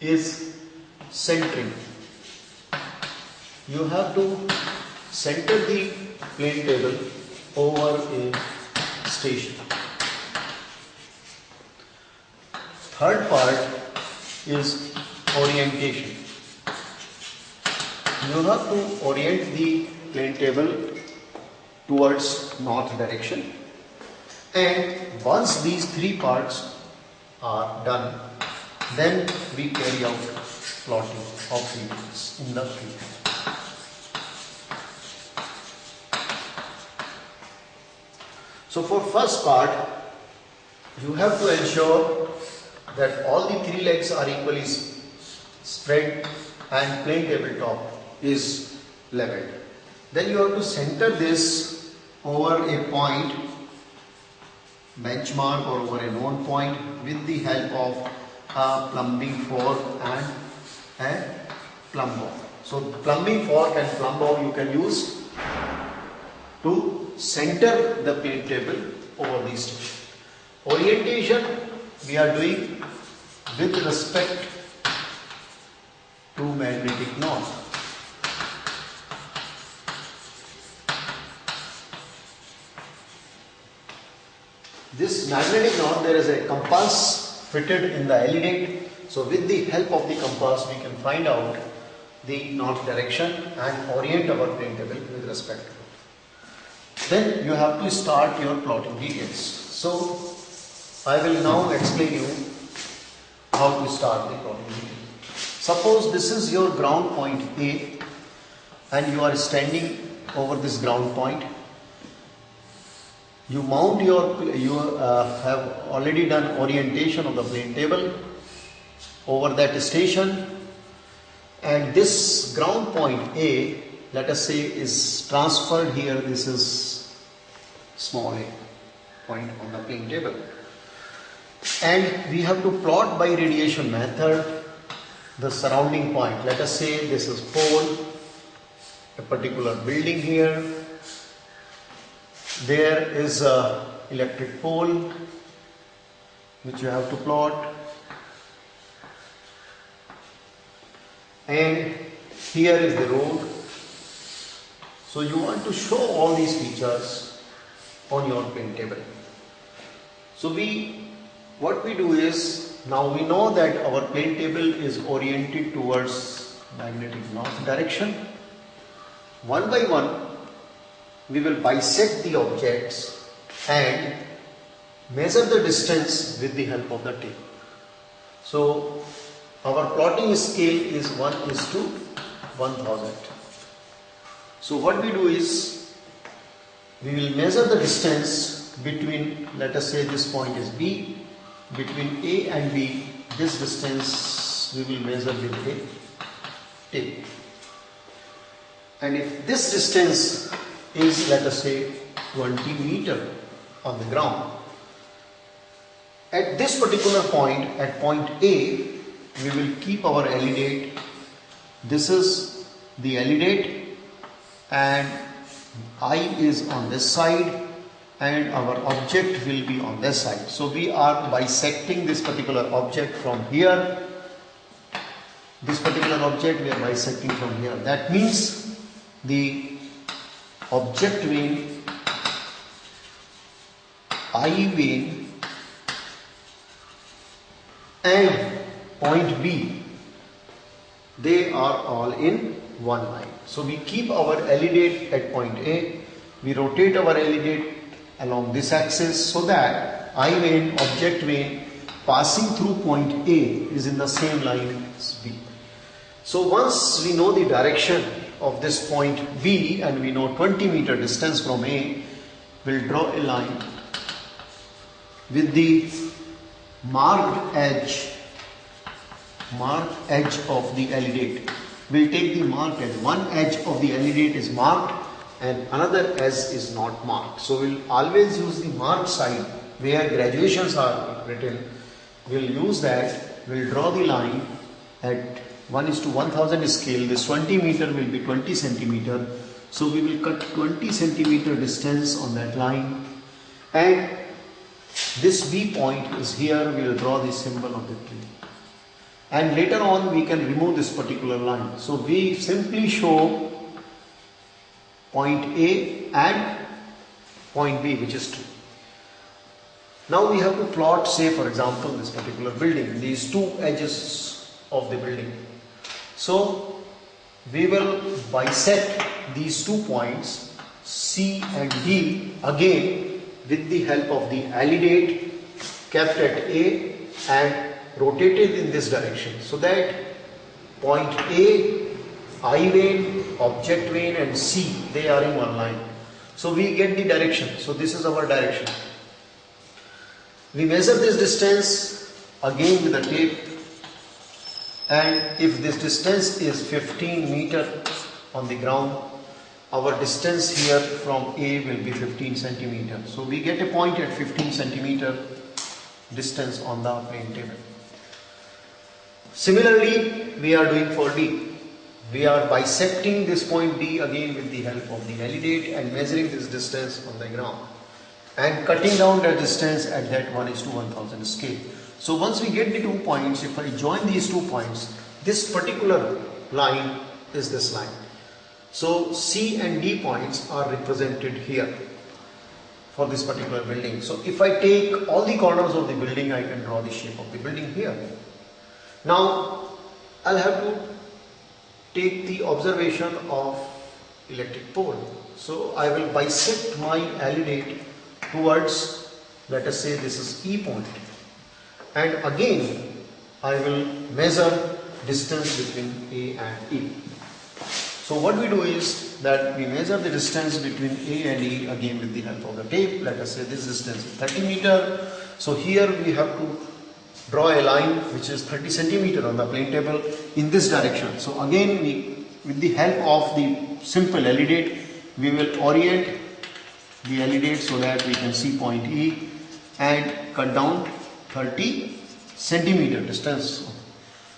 is centering. You have to center the plane table over a station. Third part is orientation. You have to orient the plane table towards north direction, and once these three parts are done, then we carry out plotting of regions in the field. So for first part, you have to ensure that all the three legs are equally spread and plane table top is leveled. Then you have to center this over a point, benchmark, or over a known point with the help of a plumbing fork and a plumb bob. So plumbing fork and plumb bob you can use to center the plane table over the station. Orientation we are doing with respect to magnetic north. This magnetic north, there is a compass fitted in the alidate. So with the help of the compass we can find out the north direction and orient our plane table with respect to it. Then you have to start your plotting details. So I will now explain you how to start the plotting detail. Suppose this is your ground point A and you are standing over this ground point. You mount you have already done orientation of the plane table over that station, and this ground point A, let us say, is transferred here. This is small a point on the plane table, and we have to plot by radiation method the surrounding point. Let us say this is pole, a particular building here. There is a electric pole which you have to plot, and here is the road. So you want to show all these features on your plane table. So what we do is, now we know that our plane table is oriented towards magnetic north direction. One by one we will bisect the objects and measure the distance with the help of the tape. So our plotting scale is 1:1000. So what we do is, we will measure the distance between, let us say this point is B, between A and B. This distance we will measure with a tape. And if this distance is, let us say, 20 meter on the ground, at this particular point, at point A, we will keep our alidate. This is the alidate, and I is on this side and our object will be on this side. So we are bisecting this particular object from here. This particular object we are bisecting from here. That means the object vein, I vein, and point B, they are all in one line. So we keep our alidate at point A, we rotate our alidate along this axis so that I vein, object vein passing through point A is in the same line as B. So once we know the direction of this point B and we know 20 meter distance from A, we'll draw a line with the marked edge of the alidate. We'll take the marked edge. One edge of the alidate is marked and another edge is not marked. So we'll always use the marked side where graduations are written. We'll use that. We'll draw the line at 1:1000 scale. This 20 meter will be 20 centimeter. So we will cut 20 centimeter distance on that line, and this B point is here. We will draw the symbol of the tree, and later on we can remove this particular line. So we simply show point A and point B, which is 2. Now we have to plot, say for example, this particular building, these two edges of the building. So we will bisect these 2 points C and D again with the help of the alidate kept at A and rotated in this direction, so that point A, I vein, object vein and C, they are in one line. So we get the direction. So this is our direction. We measure this distance again with a tape, and if this distance is 15 meters on the ground, our distance here from A will be 15 centimeters. So we get a point at 15 centimeter distance on the plane table. Similarly, we are doing for D. We are bisecting this point D again with the help of the alidate and measuring this distance on the ground and cutting down the distance at that 1:1000 scale. So once we get the 2 points, if I join these 2 points, this particular line is this line. So C and D points are represented here for this particular building. So if I take all the corners of the building, I can draw the shape of the building here. Now I'll have to take the observation of electric pole. So I will bisect my alidate towards, let us say this is E point, and again I will measure distance between A and E. So what we do is that we measure the distance between A and E again with the help of the tape. Let us say this distance is 30 meters. So here we have to draw a line which is 30 centimeters on the plane table in this direction. So again with the help of the simple alidate, we will orient the alidate so that we can see point E and cut down 30 centimeter distance.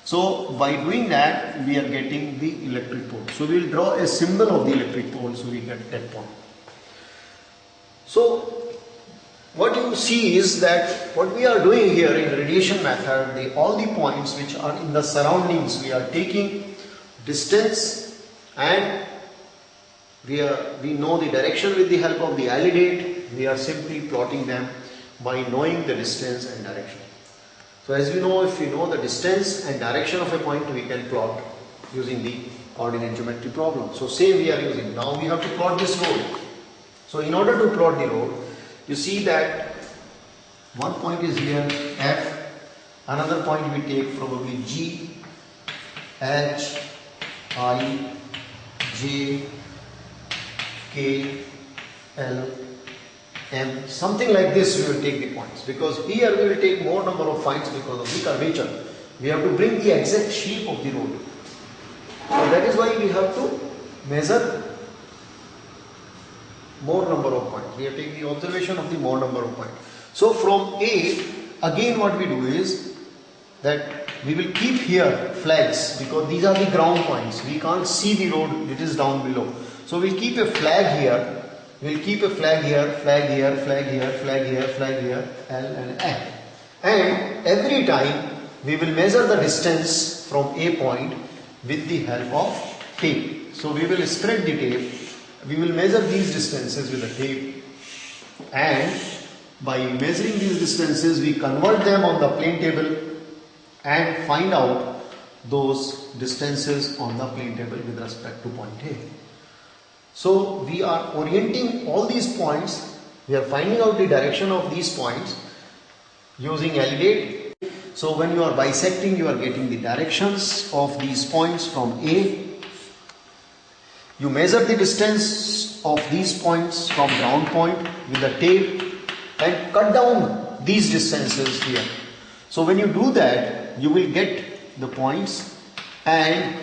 So by doing that, we are getting the electric pole. So we will draw a symbol of the electric pole, so we get that point. So what you see is that what we are doing here in the radiation method, all the points which are in the surroundings, we are taking distance and we know the direction with the help of the alidate. We are simply plotting them by knowing the distance and direction. So as we know, if we know the distance and direction of a point, we can plot using the coordinate geometry problem. So same we are using. Now we have to plot this road. So in order to plot the road, you see that one point is here, F, another point we take probably G, H, I, J, K, L, M, something like this we will take the points, because here we will take more number of points because of the curvature. We have to bring the exact shape of the road. So that is why we have to measure more number of points. We have to take the observation of the more number of points. So from A, again what we do is that we will keep here flags, because these are the ground points. We can't see the road, it is down below. So we'll keep a flag here. We'll keep a flag here, flag here, flag here, flag here, flag here, L and M. And every time we will measure the distance from A point with the help of tape. So we will spread the tape. We will measure these distances with the tape, and by measuring these distances we convert them on the plane table and find out those distances on the plane table with respect to point A. So we are orienting all these points, we are finding out the direction of these points using alidate. So when you are bisecting, you are getting the directions of these points from A. You measure the distance of these points from ground point with the tape and cut down these distances here. So when you do that, you will get the points, and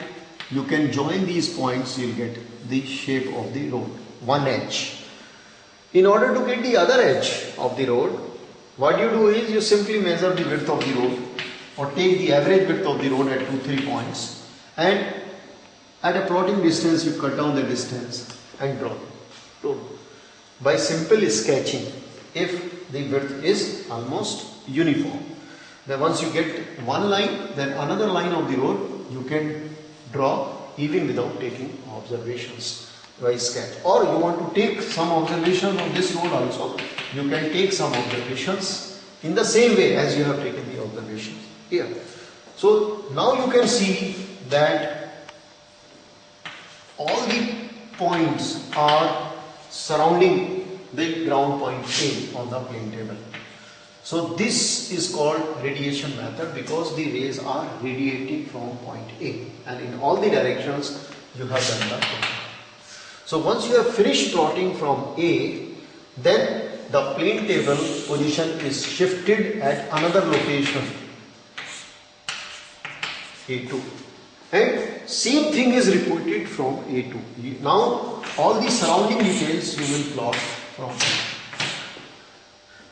you can join these points, you will get the shape of the road, one edge. In order to get the other edge of the road, what you do is you simply measure the width of the road, or take the average width of the road at 2-3 points, and at a plotting distance you cut down the distance and draw road by simple sketching if the width is almost uniform. Then once you get one line, then another line of the road you can draw even without taking observations by sketch. Or you want to take some observations of this road also, you can take some observations in the same way as you have taken the observations here. So now you can see that all the points are surrounding the ground point A on the plane table. So this is called radiation method because the rays are radiating from point A, and in all the directions you have done the plotting. So once you have finished plotting from A, then the plane table position is shifted at another location, A2, and same thing is repeated from A2. Now all the surrounding details you will plot from A.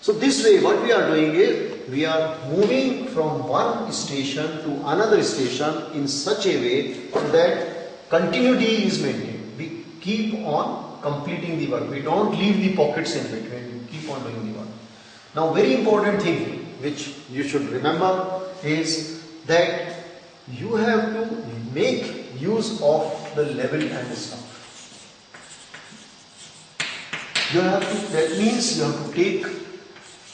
So this way what we are doing is we are moving from one station to another station in such a way so that continuity is maintained. We keep on completing the work. We don't leave the pockets in between. We keep on doing the work. Now very important thing which you should remember is that you have to make use of the level and stuff. You have to, that means you have to take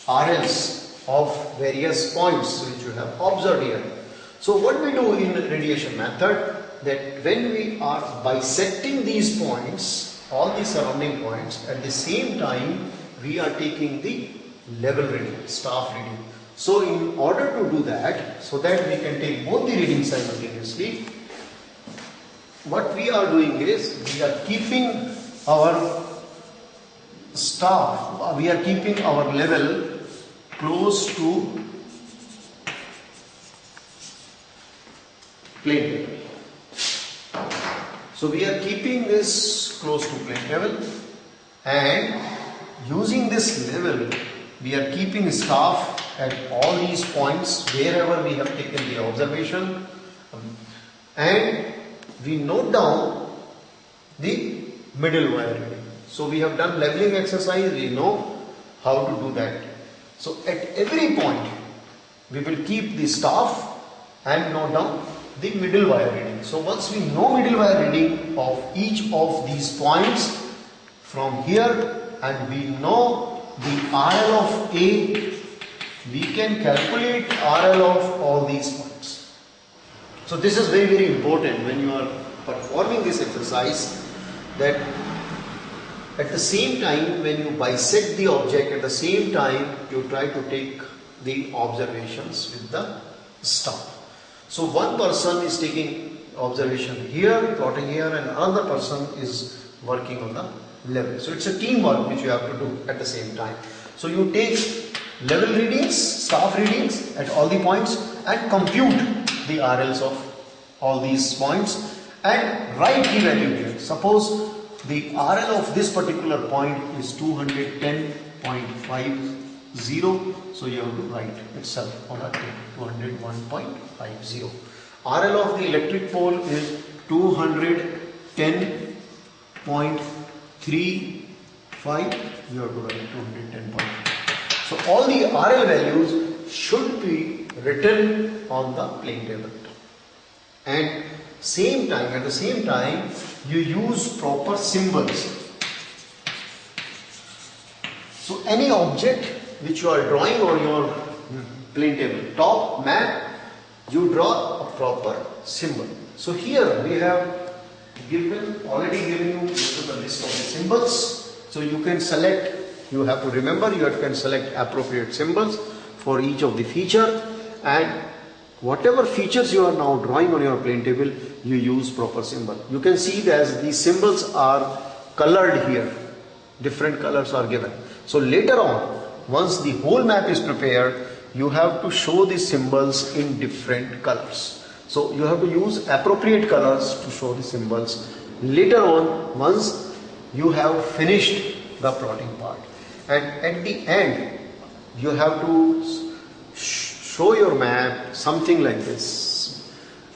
RLs of various points which you have observed here. So what we do in radiation method, that when we are bisecting these points, all the surrounding points, at the same time we are taking the level reading, staff reading. So in order to do that, so that we can take both the readings simultaneously, what we are doing is we are keeping our staff, we are keeping our level close to plane table. So we are keeping this close to plane level, and using this level we are keeping staff at all these points wherever we have taken the observation, and we note down the middle wire reading. So we have done leveling exercise, we know how to do that. So at every point we will keep the staff and note down the middle wire reading. So once we know middle wire reading of each of these points from here, and we know the RL of A, we can calculate RL of all these points. So this is very, very important when you are performing this exercise, that at the same time when you bisect the object, at the same time you try to take the observations with the staff. So one person is taking observation here, plotting here, and another person is working on the level. So it's a teamwork which you have to do at the same time. So you take level readings, staff readings at all the points, and compute the RLs of all these points and write the value here. Suppose the RL of this particular point is 210.50, so you have to write itself on a table, 201.50. RL of the electric pole is 210.35, you have to write 210.5. So all the RL values should be written on the plane table. And at the same time, you use proper symbols. So any object which you are drawing on your plane table, top, map, you draw a proper symbol. So here we have already given you the list of the symbols. So you can select, you have to remember, you can select appropriate symbols for each of the feature, and whatever features you are now drawing on your plane table, you use proper symbol. You can see that these symbols are colored here. Different colors are given. So later on, once the whole map is prepared, you have to show the symbols in different colors. So you have to use appropriate colors to show the symbols later on, once you have finished the plotting part. And at the end, you have to show your map something like this.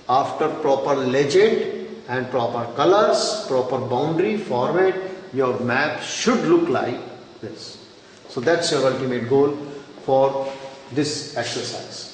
After proper legend and proper colors, proper boundary format, your map should look like this. So that's your ultimate goal for this exercise.